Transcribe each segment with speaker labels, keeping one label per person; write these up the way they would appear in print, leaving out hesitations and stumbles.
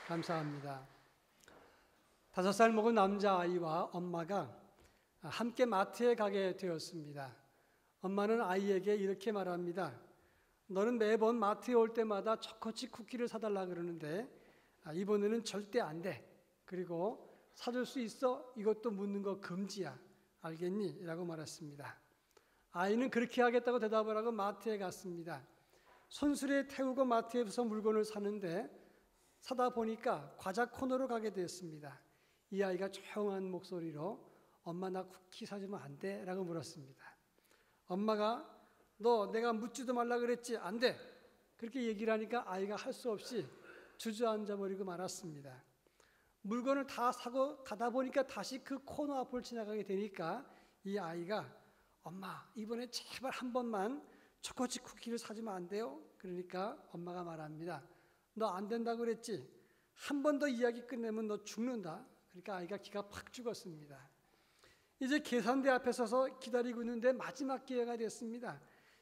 Speaker 1: 감사합니다. 5살 먹은 남자아이와 엄마가 함께 마트에 가게 되었습니다. 엄마는 아이에게 이렇게 말합니다. 너는 매번 마트에 올 때마다 초코칩 쿠키를 사달라 그러는데 이번에는 절대 안 돼. 그리고 사줄 수 있어? 이것도 묻는 거 금지야. 알겠니? 라고 말했습니다. 아이는 그렇게 하겠다고 대답을 하고 마트에 갔습니다. 손수레에 태우고 마트에서 물건을 사는데 사다 보니까 과자 코너로 가게 되었습니다. 이 아이가 조용한 목소리로 엄마 나 쿠키 사주면 안 돼? 라고 물었습니다. 엄마가 너 내가 묻지도 말라 그랬지? 안 돼. 그렇게 얘기를 하니까 아이가 할 수 없이 주저앉아 버리고 말았습니다. 물건을 다 사고 가다 보니까 다시 그 코너 앞을 지나가게 되니까 이 아이가 엄마 이번에 제발 한 번만 초코칩 쿠키를 사주면 안 돼요? 그러니까 엄마가 말합니다. 너 안 된다고 그랬지? 한 번 더 이야기 끝내면 너 죽는다. 그러니까 아이가 기가 팍 죽었습니다. 이제 계산대 앞에 서서 기다리고 있는데 마지막 기회가 됐습니다.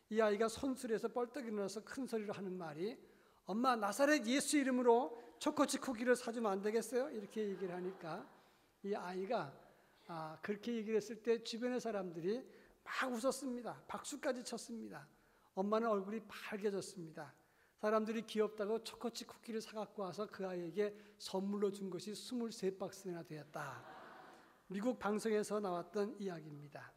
Speaker 1: 이 아이가 손수레에서 벌떡 일어나서 큰 소리로 하는 말이 엄마 나사렛 예수 이름으로 초코칩 쿠키를 사주면 안 되겠어요? 이렇게 얘기를 하니까 이 아이가 그렇게 얘기를 했을 때 주변의 사람들이 막 웃었습니다. 박수까지 쳤습니다. 엄마는 얼굴이 빨개졌습니다. 사람들이 귀엽다고 초코칩 쿠키를 사갖고 와서 그 아이에게 선물로 준 것이 23박스나 되었다. 미국 방송에서 나왔던 이야기입니다.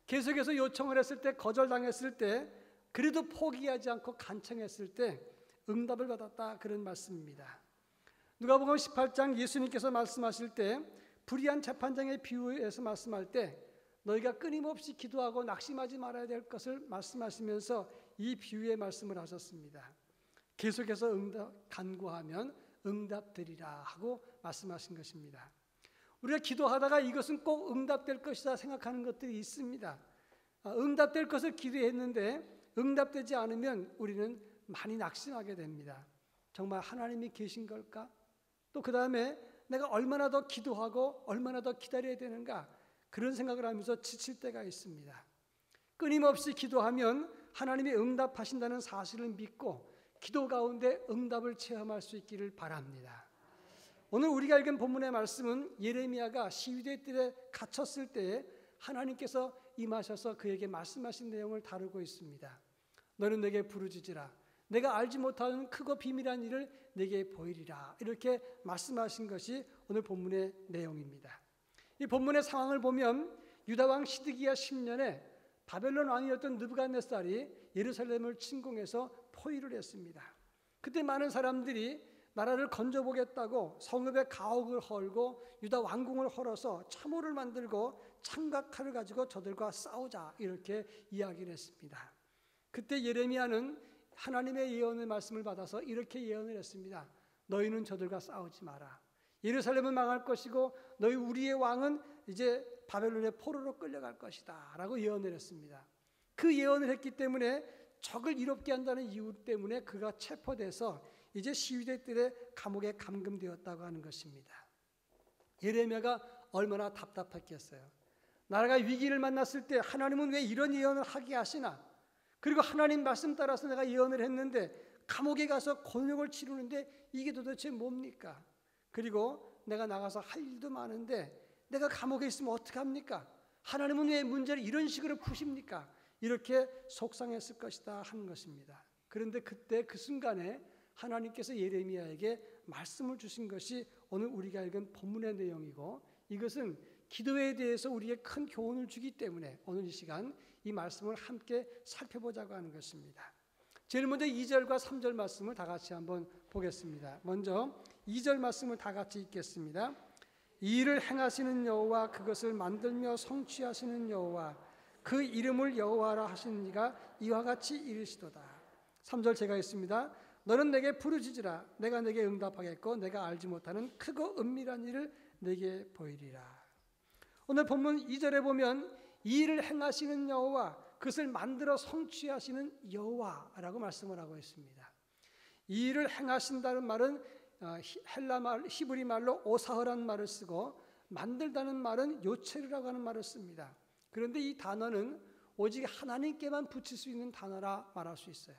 Speaker 1: 계속해서 요청을 했을 때 거절당했을 때 그래도 포기하지 않고 간청했을 때 응답을 받았다 그런 말씀입니다. 누가복음 18장 예수님께서 말씀하실 때 불의한 재판장의 비유에서 말씀할 때 너희가 끊임없이 기도하고 낙심하지 말아야 될 것을 말씀하시면서 이 비유의 말씀을 하셨습니다. 계속해서 간구하면 응답되리라 하고 말씀하신 것입니다. 우리가 기도하다가 이것은 꼭 응답될 것이다 생각하는 것들이 있습니다. 응답될 것을 기도했는데 응답되지 않으면 우리는 많이 낙심하게 됩니다. 정말 하나님이 계신 걸까? 또 그 다음에 내가 얼마나 더 기도하고 얼마나 더 기다려야 되는가? 그런 생각을 하면서 지칠 때가 있습니다. 끊임없이 기도하면 하나님이 응답하신다는 사실을 믿고 기도 가운데 응답을 체험할 수 있기를 바랍니다. 오늘 우리가 읽은 본문의 말씀은 예레미야가 시위대 뜰에 갇혔을 때에 하나님께서 임하셔서 그에게 말씀하신 내용을 다루고 있습니다. 너는 내게 부르짖으라. 내가 알지 못하는 크고 비밀한 일을 내게 보이리라. 이렇게 말씀하신 것이 오늘 본문의 내용입니다. 이 본문의 상황을 보면 유다왕 시드기야 10년에 바벨론 왕이었던 느부갓네살이 예루살렘을 침공해서 포위를 했습니다. 그때 많은 사람들이 나라를 건져보겠다고 성읍에 가옥을 헐고 유다 왕궁을 헐어서 참호를 만들고 창과 칼을 가지고 저들과 싸우자 이렇게 이야기를 했습니다. 그때 예레미야는 하나님의 예언의 말씀을 받아서 이렇게 예언을 했습니다. 너희는 저들과 싸우지 마라. 예루살렘은 망할 것이고 너희 우리의 왕은 이제 바벨론의 포로로 끌려갈 것이다 라고 예언을 했습니다. 그 예언을 했기 때문에 적을 이롭게 한다는 이유 때문에 그가 체포돼서 이제 시위대 뜰에 감옥에 감금되었다고 하는 것입니다. 예레미야가 얼마나 답답했겠어요. 나라가 위기를 만났을 때 하나님은 왜 이런 예언을 하게 하시나? 그리고 하나님 말씀 따라서 내가 예언을 했는데 감옥에 가서 곤욕을 치르는데 이게 도대체 뭡니까? 그리고 내가 나가서 할 일도 많은데 내가 감옥에 있으면 어떡합니까? 하나님은 왜 문제를 이런 식으로 푸십니까? 이렇게 속상했을 것이다 하는 것입니다. 그런데 그때 그 순간에 하나님께서 예레미야에게 말씀을 주신 것이 오늘 우리가 읽은 본문의 내용이고 이것은 기도에 대해서 우리에게 큰 교훈을 주기 때문에 오늘 이 시간 이 말씀을 함께 살펴보자고 하는 것입니다. 제일 먼저 2절과 3절 말씀을 다 같이 한번 보겠습니다. 먼저 2절 말씀을 다 같이 읽겠습니다. 이 일을 행하시는 여호와 그것을 만들며 성취하시는 여호와 그 이름을 여호와라 하시는 이가 이와 같이 이르시도다. 3절 제가 읽습니다. 너는 내게 부르짖으라. 내가 내게 응답하겠고 내가 알지 못하는 크고 은밀한 일을 내게 보이리라. 오늘 본문 2절에 보면 이 일을 행하시는 여호와 그것을 만들어 성취하시는 여호와라고 말씀을 하고 있습니다. 이 일을 행하신다는 말은 헬라말 히브리 말로 오사흐라는 말을 쓰고 만들다는 말은 요체르라고 하는 말을 씁니다. 그런데 이 단어는 오직 하나님께만 붙일 수 있는 단어라 말할 수 있어요.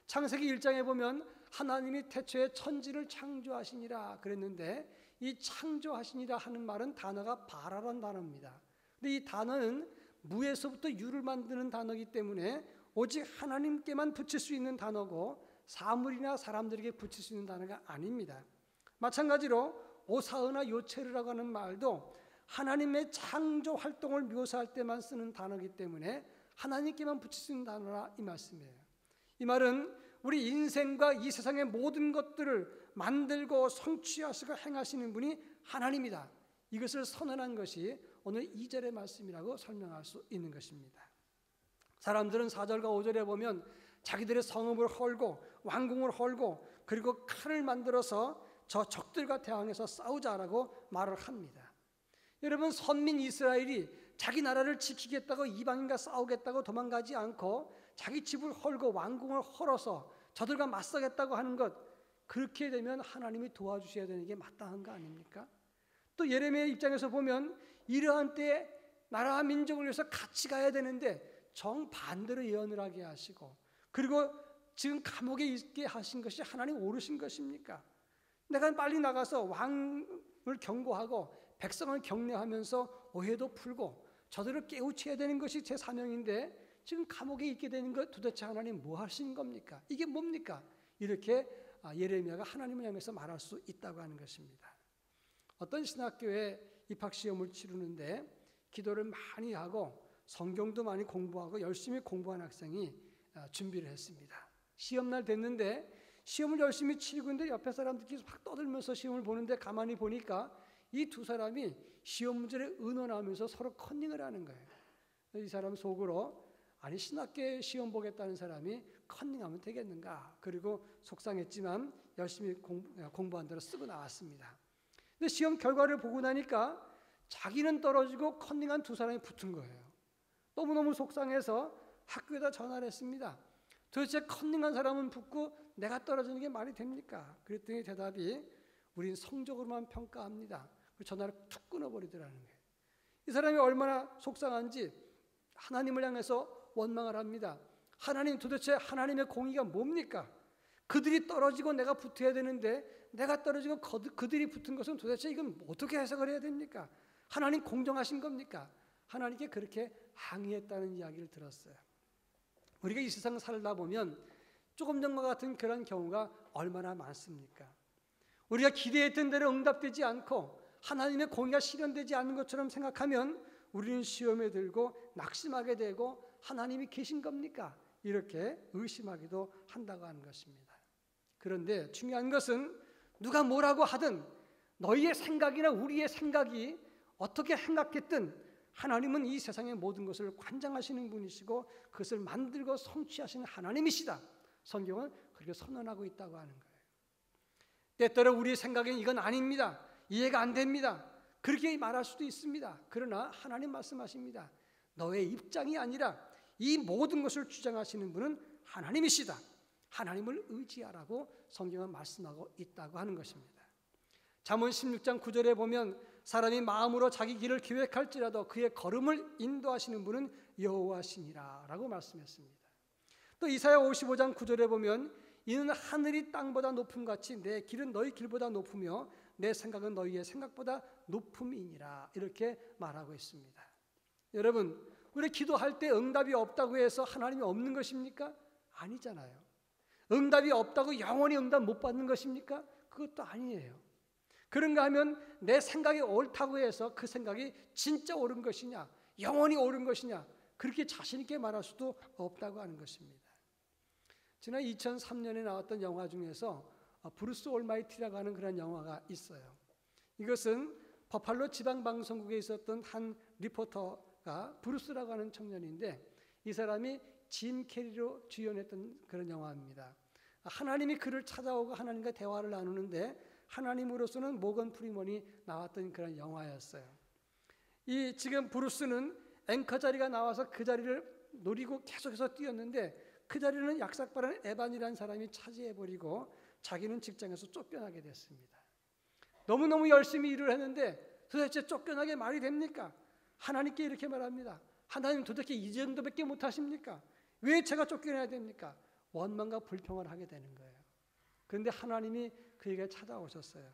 Speaker 1: 창세기 1장에 보면 하나님이 태초에 천지를 창조하시니라 그랬는데, 이 창조하시니라 하는 말은 단어가 바라라는 단어입니다. 근데 이 단어는 무에서부터 유를 만드는 단어이기 때문에 오직 하나님께만 붙일 수 있는 단어고 사물이나 사람들에게 붙일 수 있는 단어가 아닙니다. 마찬가지로 오사으나 요체르라고 하는 말도 하나님의 창조 활동을 묘사할 때만 쓰는 단어이기 때문에 하나님께만 붙일 수 있는 단어라 이 말씀이에요. 이 말은 우리 인생과 이 세상의 모든 것들을 만들고 성취하시고 행하시는 분이 하나님이다. 이것을 선언한 것이 오늘 2절의 말씀이라고 설명할 수 있는 것입니다. 사람들은 4절과 5절에 보면 자기들의 성읍을 헐고 왕궁을 헐고 그리고 칼을 만들어서 저 적들과 대항해서 싸우자라고 말을 합니다. 여러분, 선민 이스라엘이 자기 나라를 지키겠다고 이방인과 싸우겠다고 도망가지 않고 자기 집을 헐고 왕궁을 헐어서 저들과 맞서겠다고 하는 것, 그렇게 되면 하나님이 도와주셔야 되는 게 마땅한 거 아닙니까? 또 예레미야의 입장에서 보면 이러한 때에 나라와 민족을 위해서 같이 가야 되는데 정반대로 예언을 하게 하시고, 그리고 지금 감옥에 있게 하신 것이 하나님 옳으신 것입니까? 내가 빨리 나가서 왕을 경고하고 백성을 격려하면서 오해도 풀고 저들을 깨우쳐야 되는 것이 제 사명인데 지금 감옥에 있게 되는 것, 도대체 하나님 뭐 하신 겁니까? 이게 뭡니까? 이렇게 예레미야가 하나님을 향해서 말할 수 있다고 하는 것입니다. 어떤 신학교에 입학시험을 치르는데 기도를 많이 하고 성경도 많이 공부하고 열심히 공부한 학생이 준비를 했습니다. 시험날 됐는데 시험을 열심히 치르고 있는데 옆에 사람들끼리 막 떠들면서 시험을 보는데 가만히 보니까 이 두 사람이 시험 문제를 의논하면서 서로 컨닝을 하는 거예요. 이 사람 속으로, 아니 신학교에 시험 보겠다는 사람이 컨닝하면 되겠는가? 그리고 속상했지만 열심히 공부한 대로 쓰고 나왔습니다. 근데 시험 결과를 보고 나니까 자기는 떨어지고 컨닝한 두 사람이 붙은 거예요. 너무너무 속상해서 학교에다 전화를 했습니다. 도대체 컨닝한 사람은 붙고 내가 떨어지는 게 말이 됩니까? 그랬더니 대답이, 우린 성적으로만 평가합니다. 전화를 툭 끊어버리더라는 거예요. 이 사람이 얼마나 속상한지 하나님을 향해서 원망을 합니다. 하나님, 도대체 하나님의 공의가 뭡니까? 그들이 떨어지고 내가 붙어야 되는데 내가 떨어지고 그들이 붙은 것은 도대체 이건 어떻게 해석을 해야 됩니까? 하나님 공정하신 겁니까? 하나님께 그렇게 항의했다는 이야기를 들었어요. 우리가 이 세상을 살다 보면 조금 전과 같은 그런 경우가 얼마나 많습니까? 우리가 기대했던 대로 응답되지 않고 하나님의 공의가 실현되지 않는 것처럼 생각하면 우리는 시험에 들고 낙심하게 되고 하나님이 계신 겁니까? 이렇게 의심하기도 한다고 하는 것입니다. 그런데 중요한 것은 누가 뭐라고 하든 너희의 생각이나 우리의 생각이 어떻게 생각했든 하나님은 이 세상의 모든 것을 관장하시는 분이시고 그것을 만들고 성취하시는 하나님이시다. 성경은 그렇게 선언하고 있다고 하는 거예요. 때때로 우리의 생각엔 이건 아닙니다. 이해가 안 됩니다. 그렇게 말할 수도 있습니다. 그러나 하나님 말씀하십니다. 너의 입장이 아니라 이 모든 것을 주장하시는 분은 하나님이시다. 하나님을 의지하라고 성경은 말씀하고 있다고 하는 것입니다. 잠언 16장 9절에 보면 사람이 마음으로 자기 길을 계획할지라도 그의 걸음을 인도하시는 분은 여호와시니라 라고 말씀했습니다. 또 이사야 55장 9절에 보면 이는 하늘이 땅보다 높음 같이 내 길은 너희 길보다 높으며 내 생각은 너희의 생각보다 높음이니라 이렇게 말하고 있습니다. 여러분, 우리 기도할 때 응답이 없다고 해서 하나님이 없는 것입니까? 아니잖아요. 응답이 없다고 영원히 응답 못 받는 것입니까? 그것도 아니에요. 그런가 하면 내 생각이 옳다고 해서 그 생각이 진짜 옳은 것이냐, 영원히 옳은 것이냐, 그렇게 자신 있게 말할 수도 없다고 하는 것입니다. 지난 2003년에 나왔던 영화 중에서 브루스 올마이티라고 하는 그런 영화가 있어요. 이것은 버팔로 지방방송국에 있었던 한 리포터가 브루스라고 하는 청년인데 이 사람이 짐 캐리로 주연했던 그런 영화입니다. 하나님이 그를 찾아오고 하나님과 대화를 나누는데 하나님으로서는 모건 프리먼이 나왔던 그런 영화였어요. 이 지금 브루스는 앵커 자리가 나와서 그 자리를 노리고 계속해서 뛰었는데 그 자리는 약삭빠른 에반이라는 사람이 차지해버리고 자기는 직장에서 쫓겨나게 됐습니다. 너무너무 열심히 일을 했는데 도대체 쫓겨나게 말이 됩니까? 하나님께 이렇게 말합니다. 하나님, 도대체 이 정도밖에 못하십니까? 왜 제가 쫓겨나야 됩니까? 원망과 불평을 하게 되는 거예요. 그런데 하나님이 그에게 찾아오셨어요.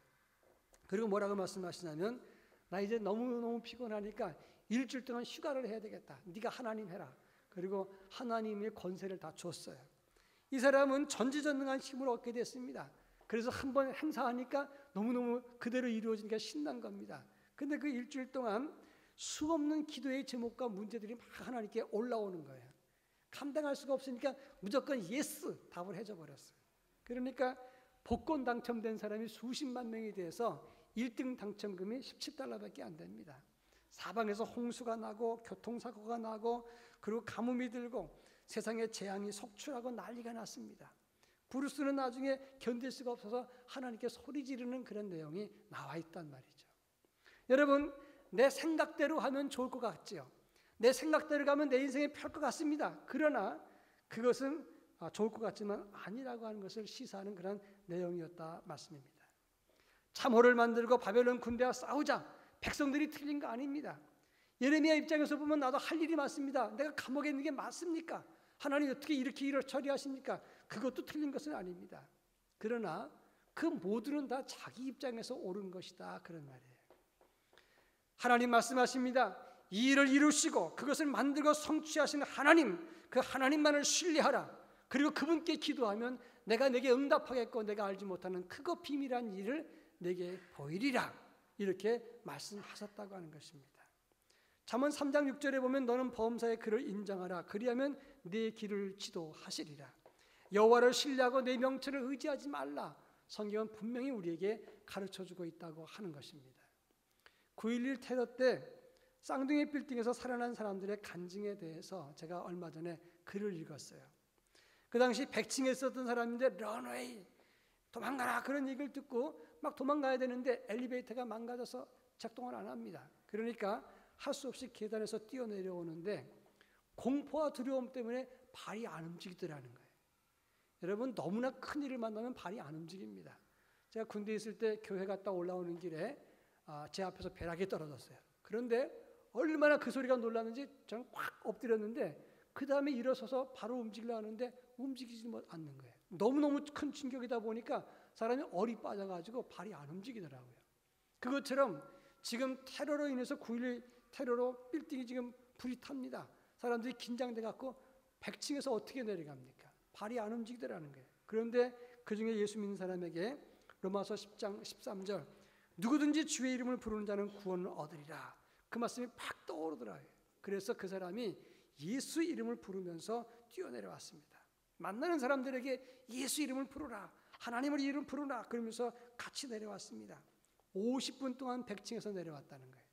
Speaker 1: 그리고 뭐라고 말씀하시냐면 나 이제 너무너무 피곤하니까 일주일 동안 휴가를 해야 되겠다. 네가 하나님 해라. 그리고 하나님의 권세를 다 줬어요. 이 사람은 전지전능한 힘을 얻게 됐습니다. 그래서 한번 행사하니까 너무너무 그대로 이루어지니까 신난 겁니다. 근데 그 일주일 동안 수없는 기도의 제목과 문제들이 막 하나님께 올라오는 거예요. 감당할 수가 없으니까 무조건 예스 답을 해줘 버렸어요. 그러니까 복권 당첨된 사람이 수십만 명이 돼서 1등 당첨금이 $17밖에 안 됩니다. 사방에서 홍수가 나고 교통사고가 나고 그리고 가뭄이 들고 세상에 재앙이 속출하고 난리가 났습니다. 브루스는 나중에 견딜 수가 없어서 하나님께 소리 지르는 그런 내용이 나와 있단 말이죠. 여러분, 내 생각대로 하면 좋을 것 같지요. 내 생각대로 가면 내 인생이 펼 것 같습니다. 그러나 그것은 좋을 것 같지만 아니라고 하는 것을 시사하는 그런 내용이었다 말씀입니다. 참호를 만들고 바벨론 군대와 싸우자 백성들이 틀린 거 아닙니다. 예레미야 입장에서 보면 나도 할 일이 많습니다. 내가 감옥에 있는 게 맞습니까? 하나님 어떻게 이렇게 일을 처리하십니까? 그것도 틀린 것은 아닙니다. 그러나 그 모두는 다 자기 입장에서 옳은 것이다 그런 말이에요. 하나님 말씀하십니다. 이 일을 이루시고 그것을 만들고 성취하시는 하나님, 그 하나님만을 신뢰하라. 그리고 그분께 기도하면 내가 내게 응답하겠고 내가 알지 못하는 크고 비밀한 일을 내게 보이리라. 이렇게 말씀하셨다고 하는 것입니다. 잠언 3장 6절에 보면 너는 범사의 그를 인정하라. 그리하면 네 길을 지도하시리라. 여호와를 신뢰하고 내 명철을 의지하지 말라. 성경은 분명히 우리에게 가르쳐주고 있다고 하는 것입니다. 9.11 테러 때 쌍둥이 빌딩에서 살아난 사람들의 간증에 대해서 제가 얼마 전에 글을 읽었어요. 그 당시 100층에 있었던 사람인데 런웨이 도망가라 그런 얘기를 듣고 막 도망가야 되는데 엘리베이터가 망가져서 작동을 안 합니다. 그러니까 할 수 없이 계단에서 뛰어내려오는데 공포와 두려움 때문에 발이 안 움직이더라는 거예요. 여러분, 너무나 큰 일을 만나면 발이 안 움직입니다. 제가 군대에 있을 때 교회 갔다 올라오는 길에 제 앞에서 벼락이 떨어졌어요. 그런데 얼마나 그 소리가 놀랐는지 저는 확 엎드렸는데 그 다음에 일어서서 바로 움직이려고 하는데 움직이지 않는 거예요. 너무너무 큰 충격이다 보니까 사람이 얼이 빠져가지고 발이 안 움직이더라고요. 그것처럼 지금 테러로 인해서 9.11 테러로 빌딩이 지금 불이 탑니다. 사람들이 긴장돼 갖고 100층에서 어떻게 내려갑니까? 발이 안 움직이더라는 거예요. 그런데 그중에 예수 믿는 사람에게 로마서 10장 13절 누구든지 주의 이름을 부르는 자는 구원을 얻으리라. 그 말씀이 팍 떠오르더라고요. 그래서 그 사람이 예수 이름을 부르면서 뛰어내려왔습니다. 만나는 사람들에게 예수 이름을 부르라. 하나님의 이름 부르라. 그러면서 같이 내려왔습니다. 50분 동안 100층에서 내려왔다는 거예요.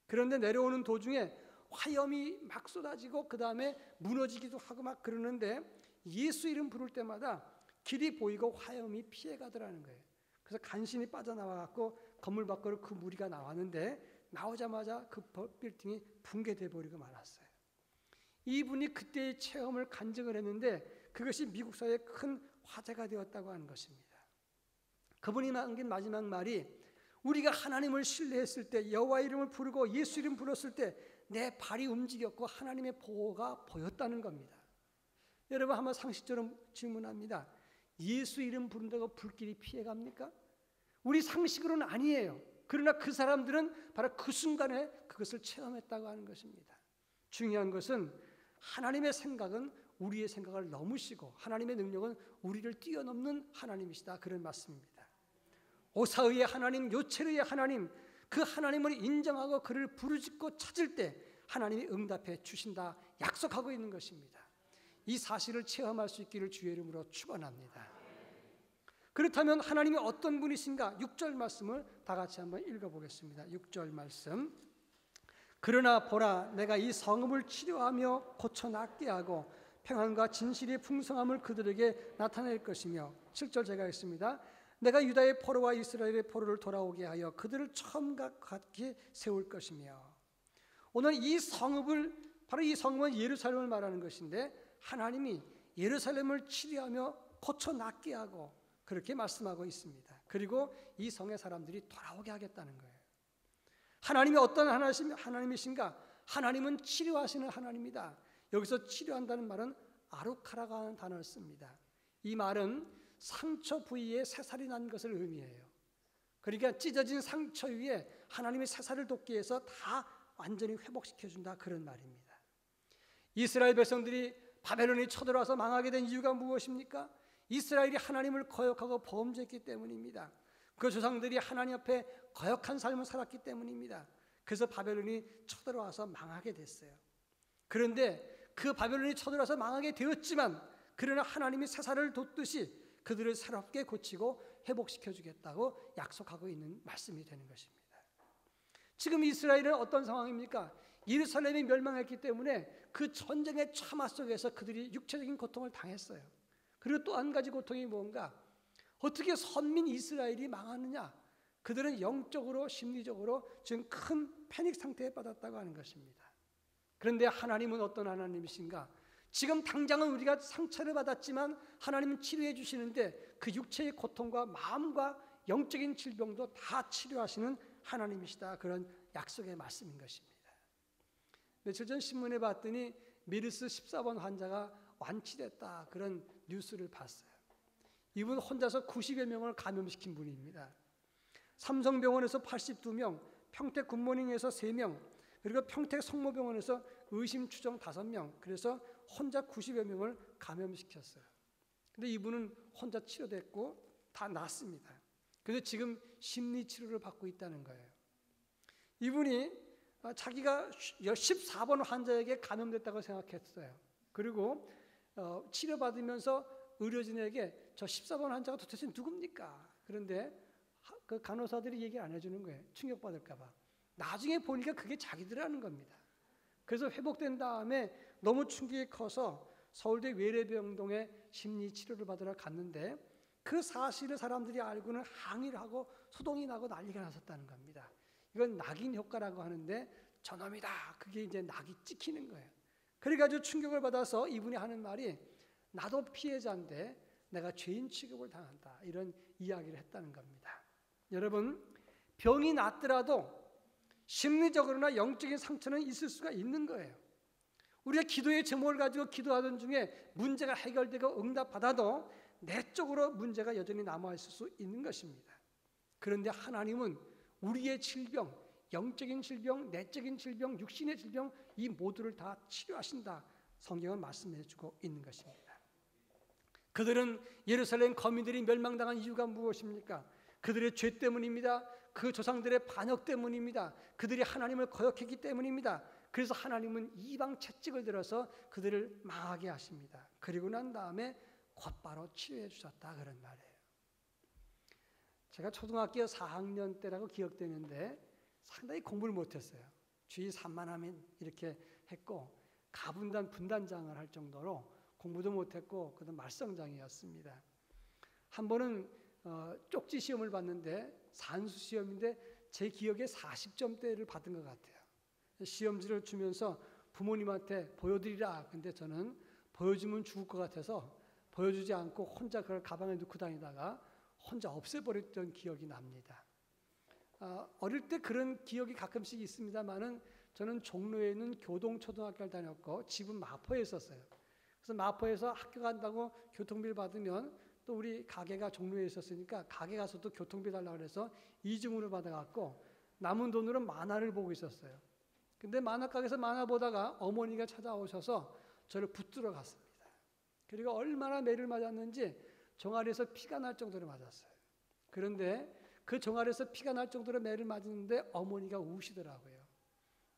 Speaker 1: 그런데 내려오는 도중에 화염이 막 쏟아지고 그 다음에 무너지기도 하고 막 그러는데 예수 이름 부를 때마다 길이 보이고 화염이 피해가더라는 거예요. 그래서 간신히 빠져나와갖고 건물 밖으로 그 무리가 나왔는데 나오자마자 그 빌딩이 붕괴돼 버리고 말았어요. 이분이 그때의 체험을 간증을 했는데 그것이 미국 사회에 큰 화제가 되었다고 하는 것입니다. 그분이 남긴 마지막 말이 우리가 하나님을 신뢰했을 때 여호와 이름을 부르고 예수 이름 불렀을 때 내 발이 움직였고 하나님의 보호가 보였다는 겁니다. 여러분 한번 상식적으로 질문합니다. 예수 이름 부른다고 불길이 피해갑니까? 우리 상식으로는 아니에요. 그러나 그 사람들은 바로 그 순간에 그것을 체험했다고 하는 것입니다. 중요한 것은 하나님의 생각은 우리의 생각을 넘으시고 하나님의 능력은 우리를 뛰어넘는 하나님이시다. 그런 말씀입니다. 오사의의 하나님, 요체르의 하나님, 그 하나님을 인정하고 그를 부르짖고 찾을 때 하나님이 응답해 주신다 약속하고 있는 것입니다. 이 사실을 체험할 수 있기를 주의 이름으로 축원합니다. 그렇다면 하나님이 어떤 분이신가? 6절 말씀을 다 같이 한번 읽어보겠습니다. 6절 말씀. 그러나 보라, 내가 이 성읍을 치료하며 고쳐 낫게 하고 평안과 진실의 풍성함을 그들에게 나타낼 것이며 7절 제가 읽습니다. 내가 유다의 포로와 이스라엘의 포로를 돌아오게 하여 그들을 처음과 같게 세울 것이며. 오늘 이 성읍을, 바로 이 성읍은 예루살렘을 말하는 것인데 하나님이 예루살렘을 치료하며 고쳐 낫게 하고 그렇게 말씀하고 있습니다. 그리고 이 성의 사람들이 돌아오게 하겠다는 거예요. 하나님이 어떤 하나님이신가? 하나님은 치료하시는 하나님이다. 여기서 치료한다는 말은 아루카라가 하는 단어를 씁니다. 이 말은 상처 부위에 새살이 난 것을 의미해요. 그러니까 찢어진 상처 위에 하나님이 새살을 돋게 해서 다 완전히 회복시켜준다, 그런 말입니다. 이스라엘 백성들이 바벨론이 쳐들어와서 망하게 된 이유가 무엇입니까? 이스라엘이 하나님을 거역하고 범죄했기 때문입니다. 그 조상들이 하나님 앞에 거역한 삶을 살았기 때문입니다. 그래서 바벨론이 쳐들어와서 망하게 됐어요. 그런데 그 바벨론이 쳐들어와서 망하게 되었지만, 그러나 하나님이 새살을 돋듯이 그들을 새롭게 고치고 회복시켜 주겠다고 약속하고 있는 말씀이 되는 것입니다. 지금 이스라엘은 어떤 상황입니까? 예루살렘이 멸망했기 때문에 그 전쟁의 참화 속에서 그들이 육체적인 고통을 당했어요. 그리고 또 한 가지 고통이 뭔가? 어떻게 선민 이스라엘이 망하느냐? 그들은 영적으로 심리적으로 지금 큰 패닉 상태에 빠졌다고 하는 것입니다. 그런데 하나님은 어떤 하나님이신가? 지금 당장은 우리가 상처를 받았지만 하나님은 치료해 주시는데 그 육체의 고통과 마음과 영적인 질병도 다 치료하시는 하나님이시다, 그런 약속의 말씀인 것입니다. 며칠 전 신문에 봤더니 메르스 14번 환자가 완치됐다, 그런 뉴스를 봤어요. 이분 혼자서 90여 명을 감염시킨 분입니다. 삼성병원에서 82명, 평택 굿모닝에서 3명, 그리고 평택 성모병원에서 의심 추정 5명, 그래서 혼자 90여 명을 감염시켰어요. 근데 이분은 혼자 치료됐고 다 낫습니다. 그래서 지금 심리치료를 받고 있다는 거예요. 이분이 자기가 14번 환자에게 감염됐다고 생각했어요. 그리고 치료받으면서 의료진에게 저 14번 환자가 도대체 누굽니까? 그런데 그 간호사들이 얘기 안 해주는 거예요. 충격받을까 봐. 나중에 보니까 그게 자기들이라는 겁니다. 그래서 회복된 다음에 너무 충격이 커서 서울대 외래병동에 심리치료를 받으러 갔는데 그 사실을 사람들이 알고는 항의를 하고 소동이 나고 난리가 났었다는 겁니다. 이건 낙인 효과라고 하는데 저놈이다, 그게 이제 낙이 찍히는 거예요. 그래가지고 충격을 받아서 이분이 하는 말이 나도 피해자인데 내가 죄인 취급을 당한다, 이런 이야기를 했다는 겁니다. 여러분, 병이 낫더라도 심리적으로나 영적인 상처는 있을 수가 있는 거예요. 우리가 기도의 제목을 가지고 기도하던 중에 문제가 해결되고 응답받아도 내적으로 문제가 여전히 남아있을 수 있는 것입니다. 그런데 하나님은 우리의 질병, 영적인 질병, 내적인 질병, 육신의 질병, 이 모두를 다 치료하신다, 성경은 말씀해 주고 있는 것입니다. 그들은 예루살렘 거민들이 멸망당한 이유가 무엇입니까? 그들의 죄 때문입니다. 그 조상들의 반역 때문입니다. 그들이 하나님을 거역했기 때문입니다. 그래서 하나님은 이방 채찍을 들어서 그들을 망하게 하십니다. 그리고 난 다음에 곧바로 치료해 주셨다, 그런 말이에요. 제가 초등학교 4학년 때라고 기억되는데 상당히 공부를 못했어요. 주의 산만하면 이렇게 했고 가분단 분단장을 할 정도로 공부도 못했고 그다음 말썽장이었습니다. 한 번은 쪽지 시험을 봤는데 산수 시험인데 제 기억에 40점대를 받은 것 같아요. 시험지를 주면서 부모님한테 보여드리라. 근데 저는 보여주면 죽을 것 같아서 보여주지 않고 혼자 그걸 가방에 넣고 다니다가 혼자 없애버렸던 기억이 납니다. 어릴 때 그런 기억이 가끔씩 있습니다만은 저는 종로에 있는 교동초등학교를 다녔고 집은 마포에 있었어요. 그래서 마포에서 학교 간다고 교통비를 받으면 또 우리 가게가 종로에 있었으니까 가게 가서 또 교통비 달라고 해서 이중으로 받아갖고 남은 돈으로 만화를 보고 있었어요. 근데 만화가게에서 만화 보다가 어머니가 찾아오셔서 저를 붙들어 갔습니다. 그리고 얼마나 매를 맞았는지 종아리에서 피가 날 정도로 맞았어요. 그런데 그 종아리에서 피가 날 정도로 매를 맞았는데 어머니가 우시더라고요.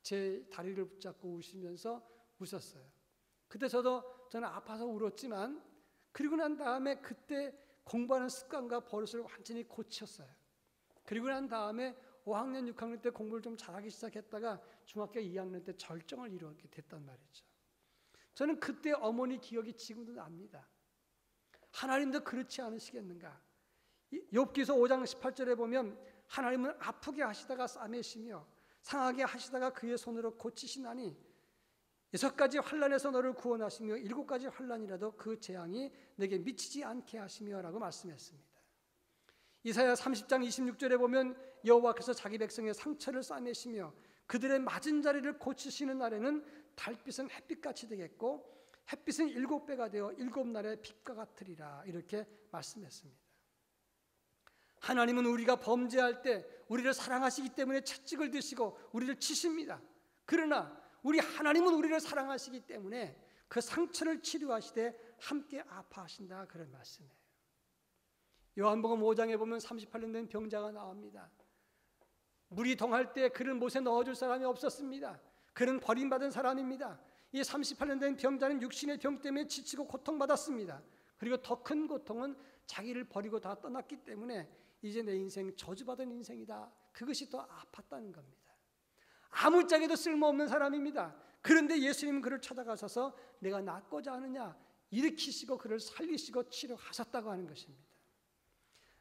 Speaker 1: 제 다리를 붙잡고 우시면서 우셨어요. 그때 저는 아파서 울었지만 그리고 난 다음에 그때 공부하는 습관과 버릇을 완전히 고쳤어요. 그리고 난 다음에 5학년, 6학년 때 공부를 좀 잘하기 시작했다가 중학교 2학년 때 절정을 이루게 됐단 말이죠. 저는 그때 어머니 기억이 지금도 납니다. 하나님도 그렇지 않으시겠는가? 욥기서 5장 18절에 보면 하나님은 아프게 하시다가 싸매시며 상하게 하시다가 그의 손으로 고치시나니 6가지 환난에서 너를 구원하시며 7가지 환난이라도 그 재앙이 내게 미치지 않게 하시며 라고 말씀했습니다. 이사야 30장 26절에 보면 여호와께서 자기 백성의 상처를 싸매시며 그들의 맞은 자리를 고치시는 날에는 달빛은 햇빛같이 되겠고 햇빛은 7배가 되어 7날의 빛과 같으리라 이렇게 말씀했습니다. 하나님은 우리가 범죄할 때 우리를 사랑하시기 때문에 채찍을 드시고 우리를 치십니다. 그러나 우리 하나님은 우리를 사랑하시기 때문에 그 상처를 치료하시되 함께 아파하신다 그런 말씀이에요. 요한복음 5장에 보면 38년 된 병자가 나옵니다. 물이 동할 때 그를 못에 넣어줄 사람이 없었습니다. 그는 버림받은 사람입니다. 이 38년 된 병자는 육신의 병 때문에 지치고 고통받았습니다. 그리고 더 큰 고통은 자기를 버리고 다 떠났기 때문에 이제 내 인생 저주받은 인생이다. 그것이 더 아팠다는 겁니다. 아무짝에도 쓸모없는 사람입니다. 그런데 예수님은 그를 찾아가셔서 내가 낫고자 하느냐 일으키시고 그를 살리시고 치료하셨다고 하는 것입니다.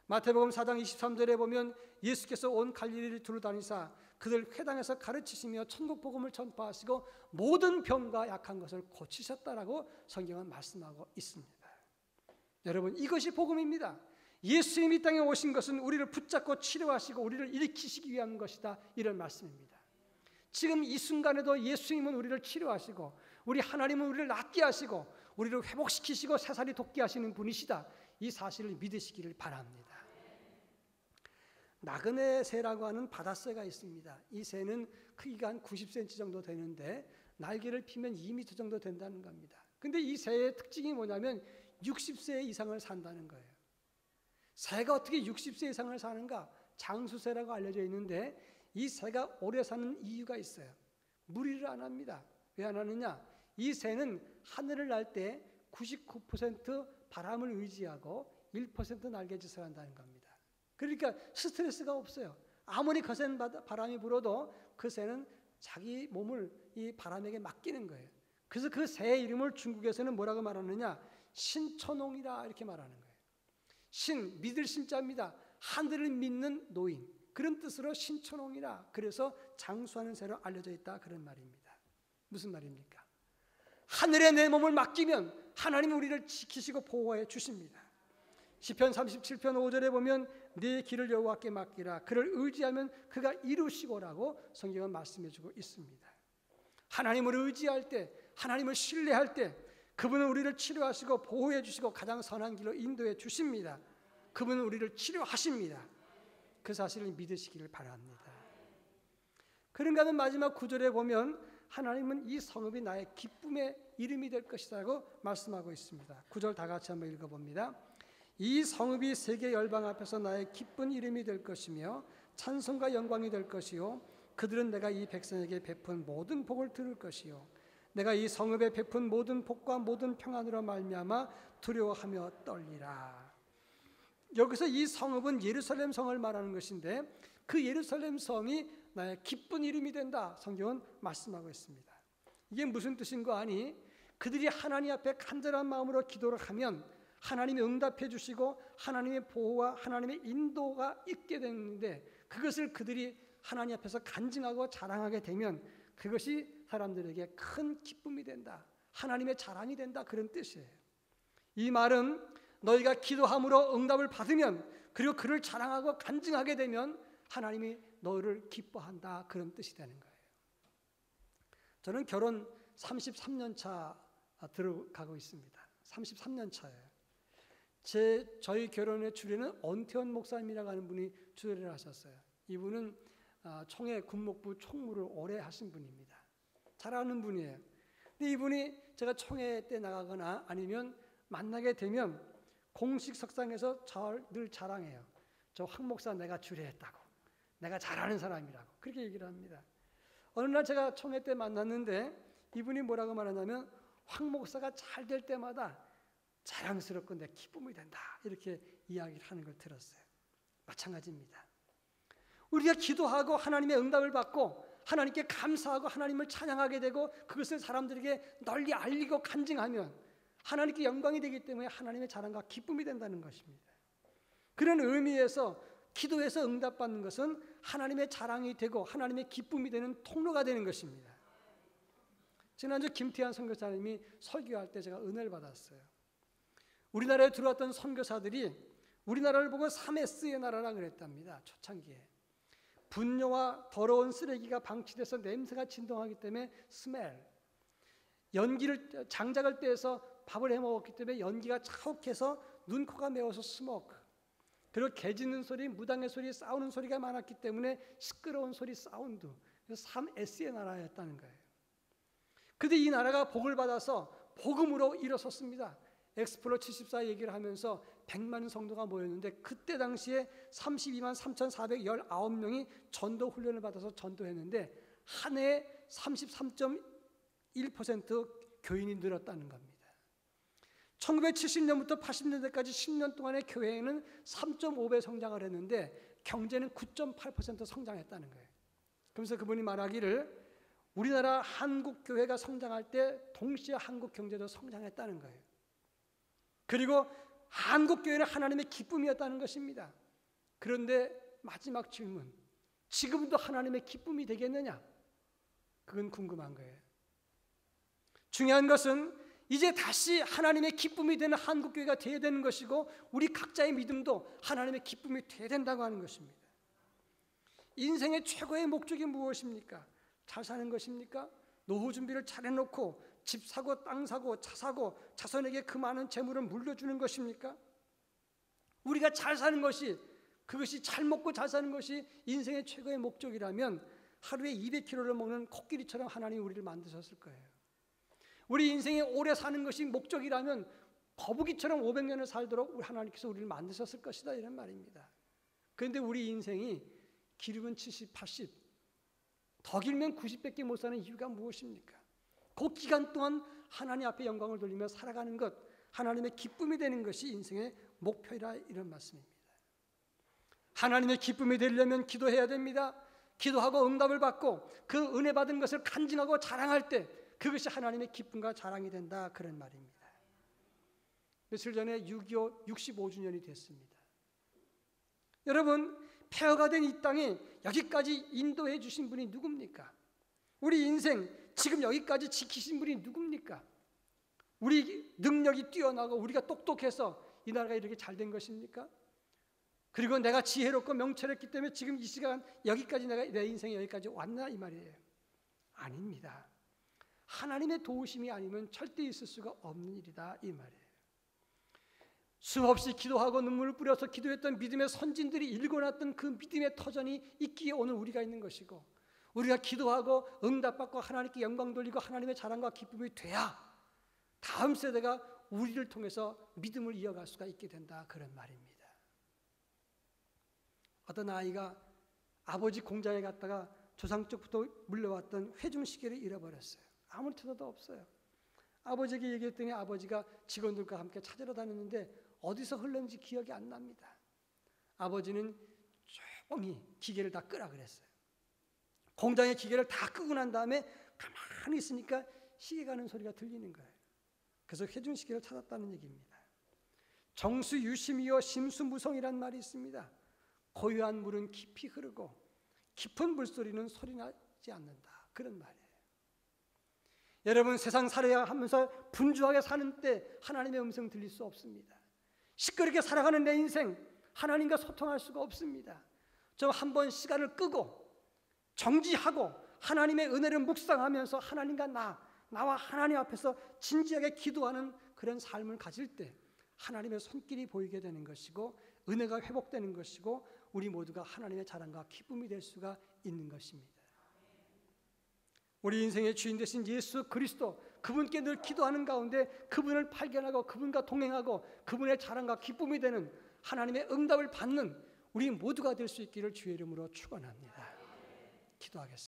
Speaker 1: 마태복음 4장 23절에 보면 예수께서 온 갈릴리를 두루다니사 그들 회당에서 가르치시며 천국 복음을 전파하시고 모든 병과 약한 것을 고치셨다라고 성경은 말씀하고 있습니다. 여러분, 이것이 복음입니다. 예수님이 이 땅에 오신 것은 우리를 붙잡고 치료하시고 우리를 일으키시기 위한 것이다, 이런 말씀입니다. 지금 이 순간에도 예수님은 우리를 치료하시고 우리 하나님은 우리를 낫게 하시고 우리를 회복시키시고 새살이 돋게 하시는 분이시다, 이 사실을 믿으시기를 바랍니다. 나그네 새라고 하는 바다새가 있습니다. 이 새는 크기가 한 90cm 정도 되는데 날개를 피면 2m 정도 된다는 겁니다. 근데 이 새의 특징이 뭐냐면 60세 이상을 산다는 거예요. 새가 어떻게 60세 이상을 사는가? 장수새라고 알려져 있는데 이 새가 오래 사는 이유가 있어요. 무리를 안 합니다. 왜 안 하느냐? 이 새는 하늘을 날 때 99% 바람을 의지하고 1% 날개짓을 한다는 겁니다. 그러니까 스트레스가 없어요. 아무리 거센 바람이 불어도 그 새는 자기 몸을 이 바람에게 맡기는 거예요. 그래서 그 새의 이름을 중국에서는 뭐라고 말하느냐? 신천홍이라 이렇게 말하는 거예요. 신, 믿을 신자입니다. 하늘을 믿는 노인, 그런 뜻으로 신천홍이라, 그래서 장수하는 새로 알려져 있다, 그런 말입니다. 무슨 말입니까? 하늘에 내 몸을 맡기면 하나님은 우리를 지키시고 보호해 주십니다. 시편 37편 5절에 보면 네 길을 여호와께 맡기라, 그를 의지하면 그가 이루시고라고 성경은 말씀해주고 있습니다. 하나님을 의지할 때, 하나님을 신뢰할 때 그분은 우리를 치료하시고 보호해 주시고 가장 선한 길로 인도해 주십니다. 그분은 우리를 치료하십니다. 그 사실을 믿으시기를 바랍니다. 그런가 하면 마지막 9절에 보면 하나님은 이 성읍이 나의 기쁨의 이름이 될 것이라고 말씀하고 있습니다. 9절 다 같이 한번 읽어봅니다. 이 성읍이 세계 열방 앞에서 나의 기쁜 이름이 될 것이며 찬송과 영광이 될 것이요 그들은 내가 이 백성에게 베푼 모든 복을 들을 것이요 내가 이 성읍에 베푼 모든 복과 모든 평안으로 말미암아 두려워하며 떨리라. 여기서 이 성읍은 예루살렘 성을 말하는 것인데 그 예루살렘 성이 나의 기쁜 이름이 된다, 성경은 말씀하고 있습니다. 이게 무슨 뜻인 거 아니? 그들이 하나님 앞에 간절한 마음으로 기도를 하면 하나님이 응답해 주시고 하나님의 보호와 하나님의 인도가 있게 되는데 그것을 그들이 하나님 앞에서 간증하고 자랑하게 되면 그것이 사람들에게 큰 기쁨이 된다, 하나님의 자랑이 된다, 그런 뜻이에요. 이 말은 너희가 기도함으로 응답을 받으면 그리고 그를 자랑하고 간증하게 되면 하나님이 너희를 기뻐한다, 그런 뜻이 되는 거예요. 저는 결혼 33년 차 들어가고 있습니다. 33년 차예요. 저희 결혼의 주례는 언태원 목사님이라고 하는 분이 주례를 하셨어요. 이분은 총회 군목부 총무를 오래 하신 분입니다. 잘 아는 분이에요. 근데 이분이 제가 총회 때 나가거나 아니면 만나게 되면 공식 석상에서 늘 자랑해요. 저 황 목사 내가 주례했다고, 내가 잘하는 사람이라고 그렇게 얘기를 합니다. 어느 날 제가 총회 때 만났는데 이분이 뭐라고 말하냐면 황 목사가 잘 될 때마다 자랑스럽고 내 기쁨이 된다, 이렇게 이야기를 하는 걸 들었어요. 마찬가지입니다. 우리가 기도하고 하나님의 응답을 받고 하나님께 감사하고 하나님을 찬양하게 되고 그것을 사람들에게 널리 알리고 간증하면 하나님께 영광이 되기 때문에 하나님의 자랑과 기쁨이 된다는 것입니다. 그런 의미에서 기도해서 응답받는 것은 하나님의 자랑이 되고 하나님의 기쁨이 되는 통로가 되는 것입니다. 지난주 김태환 선교사님이 설교할 때 제가 은혜를 받았어요. 우리나라에 들어왔던 선교사들이 우리나라를 보고 3S의 나라라 그랬답니다. 초창기에 분뇨와 더러운 쓰레기가 방치돼서 냄새가 진동하기 때문에 스멜, 연기를 장작을 떼서 밥을 해 먹었기 때문에 연기가 자욱해서 눈, 코가 매워서 스모크. 그리고 개 짖는 소리, 무당의 소리, 싸우는 소리가 많았기 때문에 시끄러운 소리, 사운드. 그래서 3S의 나라였다는 거예요. 그런데 이 나라가 복을 받아서 복음으로 일어섰습니다. 엑스플로 74 얘기를 하면서 100만 성도가 모였는데 그때 당시에 32만 3,419명이 전도 훈련을 받아서 전도했는데 한 해에 33.1% 교인이 늘었다는 겁니다. 1970년부터 80년대까지 10년 동안의 교회는 3.5배 성장을 했는데 경제는 9.8% 성장했다는 거예요. 그러면서 그분이 말하기를 우리나라 한국 교회가 성장할 때 동시에 한국 경제도 성장했다는 거예요. 그리고 한국 교회는 하나님의 기쁨이었다는 것입니다. 그런데 마지막 질문, 지금도 하나님의 기쁨이 되겠느냐? 그건 궁금한 거예요. 중요한 것은 이제 다시 하나님의 기쁨이 되는 한국교회가 되어야 되는 것이고 우리 각자의 믿음도 하나님의 기쁨이 되어야 된다고 하는 것입니다. 인생의 최고의 목적이 무엇입니까? 잘 사는 것입니까? 노후 준비를 잘 해놓고 집 사고 땅 사고 차 사고 자손에게 그 많은 재물을 물려주는 것입니까? 우리가 잘 사는 것이, 그것이 잘 먹고 잘 사는 것이 인생의 최고의 목적이라면 하루에 200kg를 먹는 코끼리처럼 하나님이 우리를 만드셨을 거예요. 우리 인생에 오래 사는 것이 목적이라면 거북이처럼 500년을 살도록 하나님께서 우리를 만드셨을 것이다, 이런 말입니다. 그런데 우리 인생이 길으면 70, 80, 더 길면 90밖에 못 사는 이유가 무엇입니까? 그 기간 동안 하나님 앞에 영광을 돌리며 살아가는 것, 하나님의 기쁨이 되는 것이 인생의 목표이라, 이런 말씀입니다. 하나님의 기쁨이 되려면 기도해야 됩니다. 기도하고 응답을 받고 그 은혜 받은 것을 간증하고 자랑할 때 그것이 하나님의 기쁨과 자랑이 된다, 그런 말입니다. 며칠 전에 6.25 65주년이 됐습니다. 여러분, 폐허가 된 이 땅에 여기까지 인도해 주신 분이 누굽니까? 우리 인생 지금 여기까지 지키신 분이 누굽니까? 우리 능력이 뛰어나고 우리가 똑똑해서 이 나라가 이렇게 잘 된 것입니까? 그리고 내가 지혜롭고 명철했기 때문에 지금 이 시간 여기까지 내 인생이 여기까지 왔나, 이 말이에요. 아닙니다. 하나님의 도우심이 아니면 절대 있을 수가 없는 일이다, 이 말이에요. 수없이 기도하고 눈물을 뿌려서 기도했던 믿음의 선진들이 일궈놨던 그 믿음의 터전이 있기에 오늘 우리가 있는 것이고, 우리가 기도하고 응답받고 하나님께 영광 돌리고 하나님의 자랑과 기쁨이 돼야 다음 세대가 우리를 통해서 믿음을 이어갈 수가 있게 된다, 그런 말입니다. 어떤 아이가 아버지 공장에 갔다가 조상 쪽부터 물려왔던 회중시계를 잃어버렸어요. 아무 태도도 없어요. 아버지에게 얘기했더니 아버지가 직원들과 함께 찾으러 다녔는데 어디서 흘렀는지 기억이 안 납니다. 아버지는 조용히 기계를 다 끄라 그랬어요. 공장의 기계를 다 끄고 난 다음에 가만히 있으니까 시계 가는 소리가 들리는 거예요. 그래서 회중시계를 찾았다는 얘기입니다. 정수유심이여 심수무성이란 말이 있습니다. 고요한 물은 깊이 흐르고 깊은 물소리는 소리나지 않는다, 그런 말이에요. 여러분, 세상 살아야 하면서 분주하게 사는 때 하나님의 음성 들릴 수 없습니다. 시끄럽게 살아가는 내 인생, 하나님과 소통할 수가 없습니다. 저 한번 시간을 끄고 정지하고 하나님의 은혜를 묵상하면서 하나님과 나와 하나님 앞에서 진지하게 기도하는 그런 삶을 가질 때 하나님의 손길이 보이게 되는 것이고 은혜가 회복되는 것이고 우리 모두가 하나님의 자랑과 기쁨이 될 수가 있는 것입니다. 우리 인생의 주인 되신 예수 그리스도, 그분께 늘 기도하는 가운데 그분을 발견하고 그분과 동행하고 그분의 자랑과 기쁨이 되는 하나님의 응답을 받는 우리 모두가 될 수 있기를 주의 이름으로 축원합니다. 기도하겠습니다.